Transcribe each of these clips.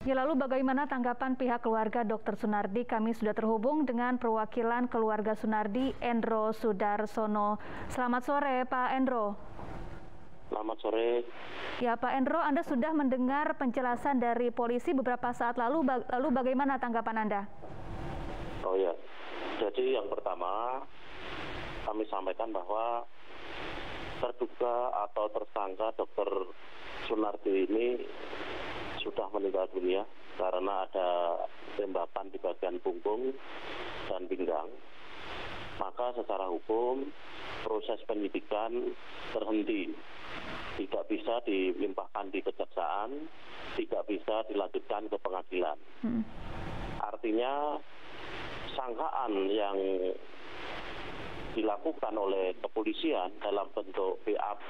Ya, lalu bagaimana tanggapan pihak keluarga Dr. Sunardi? Kami sudah terhubung dengan perwakilan keluarga Sunardi, Endro Sudarsono. Selamat sore, Pak Endro. Selamat sore. Ya, Pak Endro, Anda sudah mendengar penjelasan dari polisi beberapa saat lalu. Lalu bagaimana tanggapan Anda? Oh ya, jadi yang pertama kami sampaikan bahwa terduga atau tersangka Dr. Sunardi ini sudah meninggal dunia karena ada tembakan di bagian punggung dan pinggang. Maka secara hukum proses penyidikan terhenti, tidak bisa dilimpahkan di kejaksaan, tidak bisa dilanjutkan ke pengadilan. Artinya sangkaan yang dilakukan oleh kepolisian dalam bentuk BAP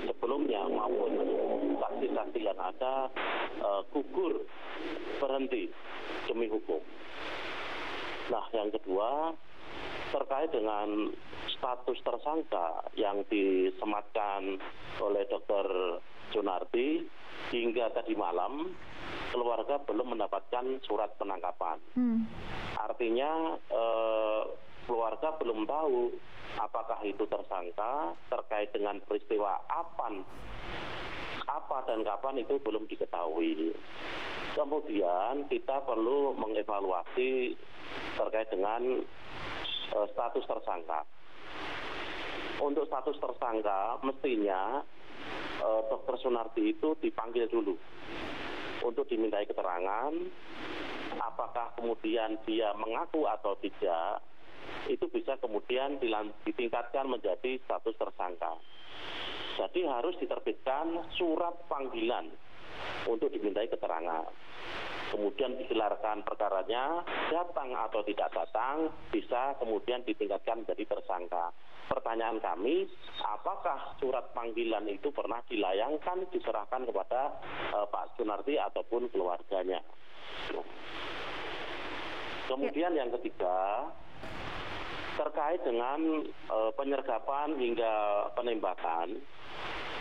sebelumnya maupun saksi-saksi yang ada gugur, berhenti demi hukum. Nah, yang kedua terkait dengan status tersangka yang disematkan oleh Dr. Sunardi, hingga tadi malam keluarga belum mendapatkan surat penangkapan. Artinya keluarga belum tahu apakah itu tersangka, terkait dengan peristiwa apa dan kapan itu belum diketahui. Kemudian kita perlu mengevaluasi terkait dengan status tersangka. Untuk status tersangka mestinya Dr. Sunardi itu dipanggil dulu untuk dimintai keterangan, apakah kemudian dia mengaku atau tidak, itu bisa kemudian ditingkatkan menjadi status tersangka. Jadi harus diterbitkan surat panggilan untuk dimintai keterangan. Kemudian digelarkan perkaranya, datang atau tidak datang, bisa kemudian ditingkatkan menjadi tersangka. Pertanyaan kami, apakah surat panggilan itu pernah dilayangkan, diserahkan kepada Pak Sunardi ataupun keluarganya? Kemudian yang ketiga, terkait dengan penyergapan hingga penembakan,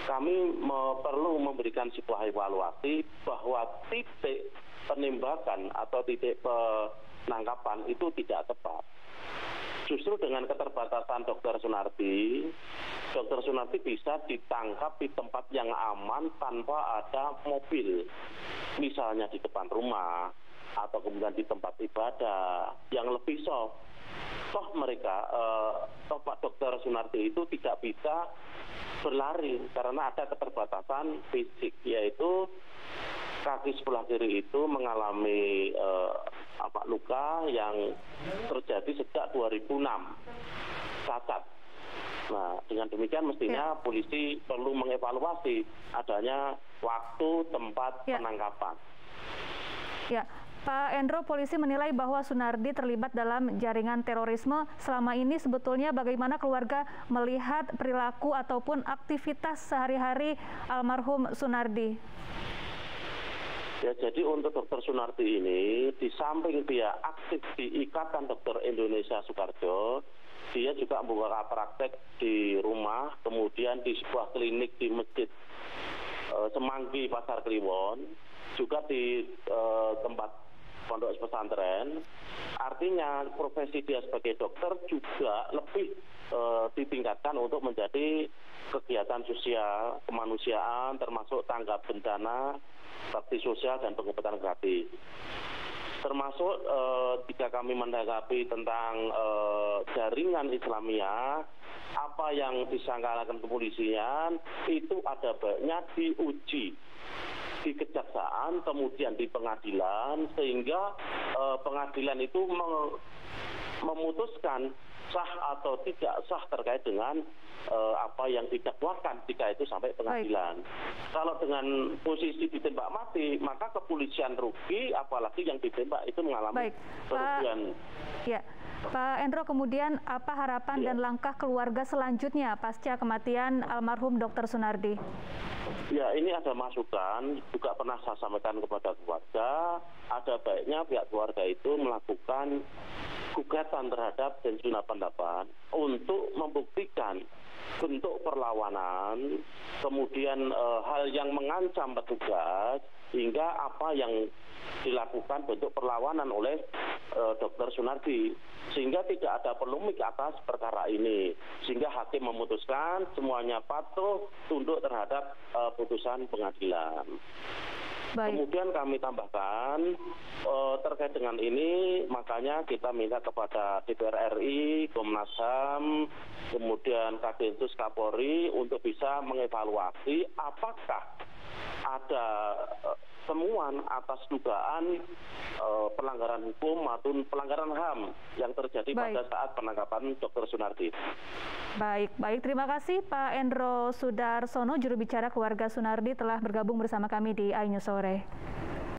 kami perlu memberikan sebuah evaluasi bahwa titik penembakan atau titik penangkapan itu tidak tepat. Justru dengan keterbatasan Dr. Sunardi bisa ditangkap di tempat yang aman tanpa ada mobil, misalnya di depan rumah atau kemudian di tempat ibadah yang lebih soft. Toh mereka, Pak Dr. Sunardi itu tidak bisa berlari karena ada keterbatasan fisik, yaitu kaki sebelah kiri itu mengalami luka yang terjadi sejak 2006, cacat. Nah, dengan demikian mestinya polisi perlu mengevaluasi adanya waktu, tempat penangkapan. Ya, Pak Endro, polisi menilai bahwa Sunardi terlibat dalam jaringan terorisme. Selama ini sebetulnya bagaimana keluarga melihat perilaku ataupun aktivitas sehari-hari almarhum Sunardi? Ya, jadi untuk Dr. Sunardi ini, di samping dia aktif di Ikatan Dokter Indonesia Sukarjo, dia juga membuka praktek di rumah, kemudian di sebuah klinik di Masjid Semanggi, Pasar Kliwon, juga di tempat pondok pesantren. Artinya profesi dia sebagai dokter juga lebih ditingkatkan untuk menjadi kegiatan sosial, kemanusiaan, termasuk tanggap bencana, bakti sosial dan pengobatan gratis. Termasuk jika kami menanggapi tentang jaringan Islamiyah, apa yang disangkakan kepolisian itu ada baiknya diuji di kejaksaan, kemudian di pengadilan, sehingga pengadilan itu memutuskan sah atau tidak sah terkait dengan apa yang didakwakan jika itu sampai pengadilan. Kalau dengan posisi ditembak mati, maka kepolisian rugi, apalagi yang ditembak itu mengalami kerugian. Pak Endro, kemudian apa harapan dan langkah keluarga selanjutnya pasca kematian almarhum Dr. Sunardi? Ya, ini ada masukan, juga pernah saya sampaikan kepada keluarga, ada baiknya pihak keluarga itu melakukan gugatan terhadap Densus 88 untuk membuktikan bentuk perlawanan, kemudian hal yang mengancam petugas, hingga apa yang dilakukan bentuk perlawanan oleh Dr. Sunardi, sehingga tidak ada polemik atas perkara ini, sehingga hakim memutuskan semuanya patuh tunduk terhadap putusan pengadilan. Baik. Kemudian kami tambahkan terkait dengan ini, makanya kita minta kepada DPR RI, Komnas HAM, kemudian Kadinsus Kapolri untuk bisa mengevaluasi apakah ada temuan atas dugaan pelanggaran hukum maupun pelanggaran HAM yang terjadi pada saat penangkapan Dr. Sunardi. Baik. Terima kasih Pak Endro Sudarsono, juru bicara keluarga Sunardi, telah bergabung bersama kami di iNews Sore.